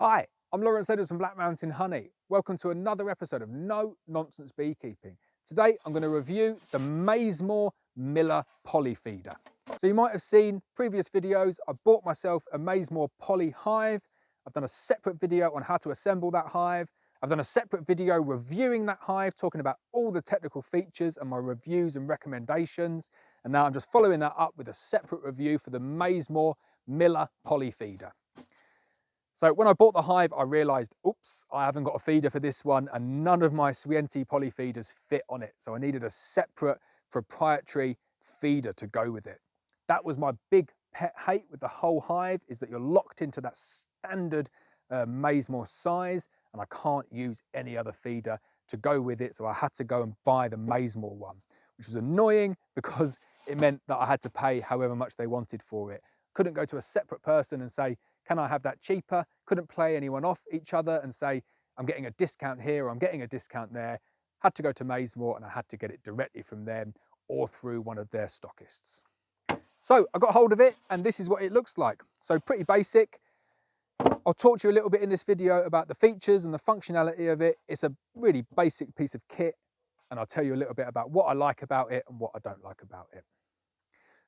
Hi, I'm Lawrence Edwards from Black Mountain Honey. Welcome to another episode of No Nonsense Beekeeping. Today I'm going to review the Maisemore Miller Poly Feeder. So you might have seen previous videos. I bought myself a Maisemore Poly hive. I've done a separate video on how to assemble that hive. I've done a separate video reviewing that hive, talking about all the technical features and my reviews and recommendations. And now I'm just following that up with a separate review for the Maisemore Miller Poly Feeder. So when I bought the hive, I realised, oops, I haven't got a feeder for this one and none of my Swienti poly feeders fit on it. So I needed a separate proprietary feeder to go with it. That was my big pet hate with the whole hive, is that you're locked into that standard Maisemore size and I can't use any other feeder to go with it. So I had to go and buy the Maisemore one, which was annoying because it meant that I had to pay however much they wanted for it. Couldn't go to a separate person and say, can I have that cheaper? Couldn't play anyone off each other and say, I'm getting a discount here or I'm getting a discount there. Had to go to Maisemore and I had to get it directly from them or through one of their stockists. So I got hold of it and this is what it looks like. So pretty basic. I'll talk to you a little bit in this video about the features and the functionality of it. It's a really basic piece of kit and I'll tell you a little bit about what I like about it and what I don't like about it.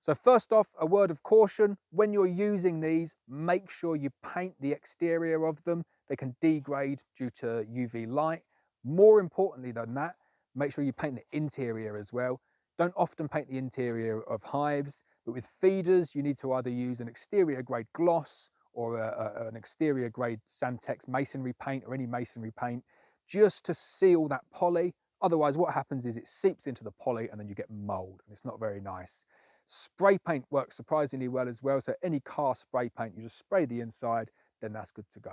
So first off, a word of caution, when you're using these, make sure you paint the exterior of them. They can degrade due to UV light. More importantly than that, make sure you paint the interior as well. Don't often paint the interior of hives, but with feeders, you need to either use an exterior grade gloss or an exterior grade Santex masonry paint or any masonry paint, just to seal that poly. Otherwise, what happens is it seeps into the poly and then you get mould, and it's not very nice. Spray paint works surprisingly well as well. So any car spray paint, you just spray the inside, then that's good to go.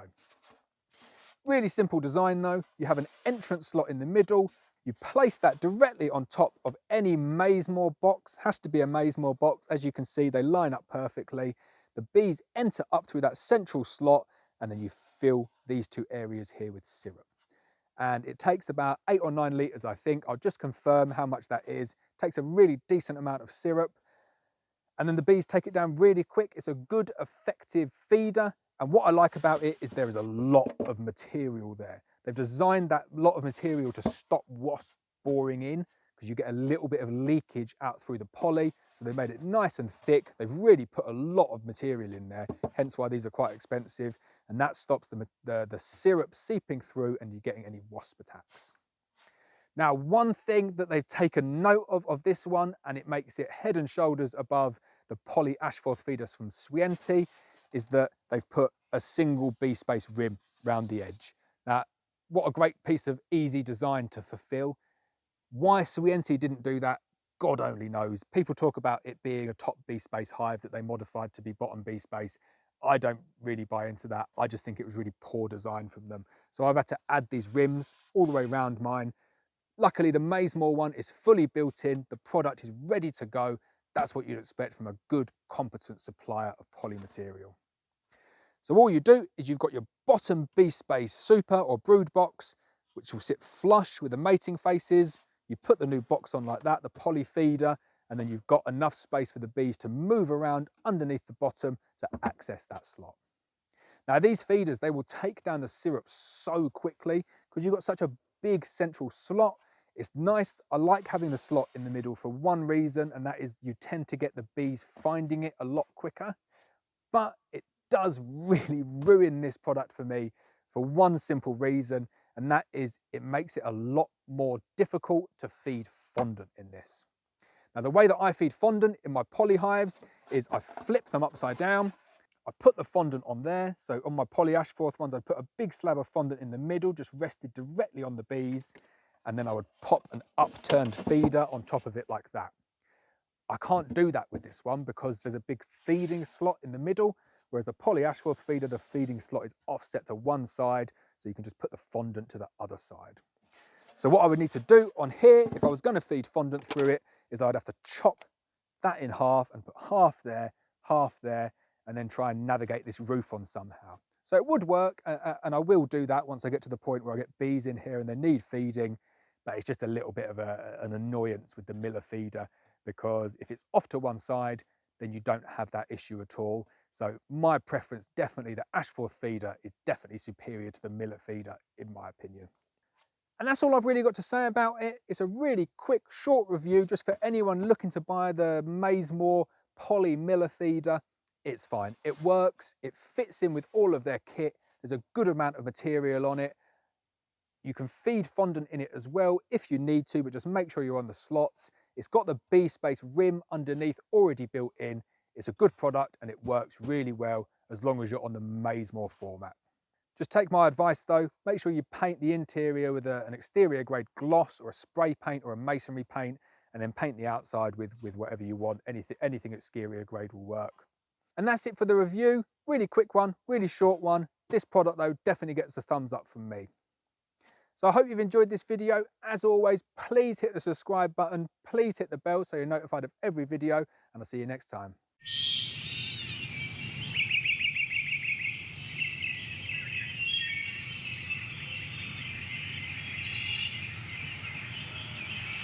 Really simple design though. You have an entrance slot in the middle. You place that directly on top of any Maisemore box. Has to be a Maisemore box. As you can see, they line up perfectly. The bees enter up through that central slot and then you fill these two areas here with syrup. And it takes about 8 or 9 litres, I think. I'll just confirm how much that is. It takes a really decent amount of syrup. And then the bees take it down really quick. It's a good, effective feeder. And what I like about it is there is a lot of material there. They've designed that lot of material to stop wasps boring in, because you get a little bit of leakage out through the poly. So they made it nice and thick. They've really put a lot of material in there, hence why these are quite expensive. And that stops the syrup seeping through and you're getting any wasp attacks. Now, one thing that they've taken note of this one, and it makes it head and shoulders above the poly Ashforth feeders from Swienti, is that they've put a single bee space rim round the edge. Now, what a great piece of easy design to fulfill. Why Swienti didn't do that, God only knows. People talk about it being a top bee space hive that they modified to be bottom bee space. I don't really buy into that. I just think it was really poor design from them. So I've had to add these rims all the way around mine. Luckily, the Maisemore one is fully built in. The product is ready to go. That's what you'd expect from a good, competent supplier of poly material. So all you do is you've got your bottom bee space super or brood box, which will sit flush with the mating faces. You put the new box on like that, the poly feeder, and then you've got enough space for the bees to move around underneath the bottom to access that slot. Now these feeders, they will take down the syrup so quickly because you've got such a big central slot. It's nice. I like having the slot in the middle for one reason, and that is you tend to get the bees finding it a lot quicker. But it does really ruin this product for me for one simple reason, and that is it makes it a lot more difficult to feed fondant in this. Now the way that I feed fondant in my poly hives is I flip them upside down. I put the fondant on there. So on my poly Ashforth ones, I put a big slab of fondant in the middle, just rested directly on the bees. And then I would pop an upturned feeder on top of it like that. I can't do that with this one because there's a big feeding slot in the middle, whereas the poly Ashforth feeder, the feeding slot is offset to one side, so you can just put the fondant to the other side. So what I would need to do on here, if I was going to feed fondant through it, is I'd have to chop that in half and put half there, and then try and navigate this roof on somehow. So it would work, and I will do that once I get to the point where I get bees in here and they need feeding, but it's just a little bit of an annoyance with the Miller feeder, because if it's off to one side, then you don't have that issue at all. So my preference, definitely the Ashforth feeder is definitely superior to the Miller feeder, in my opinion. And that's all I've really got to say about it. It's a really quick, short review just for anyone looking to buy the Maisemore Poly Miller Feeder. It's fine. It works. It fits in with all of their kit. There's a good amount of material on it. You can feed fondant in it as well if you need to, but just make sure you're on the slots. It's got the bee space rim underneath already built in. It's a good product and it works really well as long as you're on the Maisemore format. Just take my advice though, make sure you paint the interior with an exterior grade gloss or a spray paint or a masonry paint, and then paint the outside with whatever you want. Anything exterior grade will work. And that's it for the review. Really quick one, really short one. This product though definitely gets the thumbs up from me. So I hope you've enjoyed this video. As always, please hit the subscribe button, please hit the bell so you're notified of every video, and I'll see you next time.